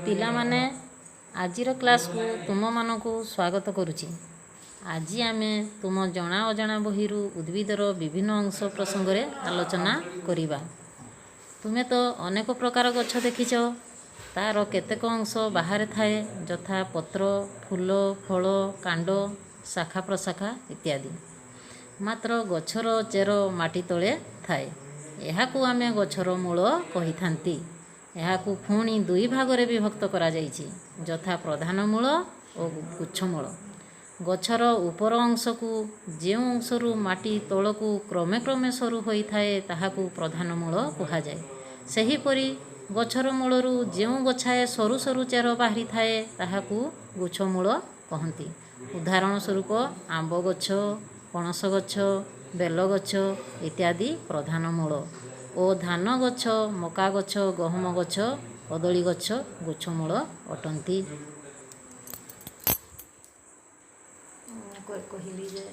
ପିଲାମାନେ ଆଜିର କ୍ଲାସ୍କୁ ତୁମମାନଙ୍କୁ ସ୍ୱାଗତ କରୁଛି। ଆଜି ଆମେ ତୁମ ଜଣା ଅଜଣା ବହିରୁ ଉଦ୍ଭିଦର ବିଭିନ୍ନ ଅଂଶ ପ୍ରସଙ୍ଗରେ ଆଲୋଚନା କରିବା। ତୁମେ ତ ଅନେକ ପ୍ରକାର ଗଛ ଦେଖିଛ। ତା'ର କେତେକ ଅଂଶ ବାହାରେ ଥାଏ, ଯଥା ପତ୍ର, ଫୁଲ, ଫଳ, କାଣ୍ଡ, ଶାଖା ପ୍ରଶାଖା ଇତ୍ୟାଦି। ମାତ୍ର ଗଛର ଚେର ମାଟି ତଳେ ଥାଏ। ଏହାକୁ ଆମେ ଗଛର ମୂଳ କହିଥାନ୍ତି। ଏହାକୁ ପୁଣି ଦୁଇ ଭାଗରେ ବିଭକ୍ତ କରାଯାଇଛି, ଯଥା ପ୍ରଧାନ ମୂଳ ଓ ଗୁଚ୍ଛମୂଳ। ଗଛର ଉପର ଅଂଶକୁ, ଯେଉଁ ଅଂଶରୁ ମାଟି ତଳକୁ କ୍ରମେ କ୍ରମେ ସରୁ ହୋଇଥାଏ, ତାହାକୁ ପ୍ରଧାନ ମୂଳ କୁହାଯାଏ। ସେହିପରି ଗଛର ମୂଳରୁ ଯେଉଁ ଗୋଛାଏ ସରୁ ସରୁ ଚେର ବାହାରିଥାଏ, ତାହାକୁ ଗୁଚ୍ଛମୂଳ କହନ୍ତି। ଉଦାହରଣ ସ୍ୱରୂପ ଆମ୍ବ ଗଛ, ପଣସ ଗଛ, ବେଲଗଛ ଇତ୍ୟାଦି ପ୍ରଧାନ ମୂଳ ଓ ଧାନ ଗଛ, ମକା ଗଛ, ଗହମ ଗଛ, କଦଳୀ ଗଛ ଗୁଚ୍ଛମୂଳ ଅଟନ୍ତି। କହିଲି ଯେ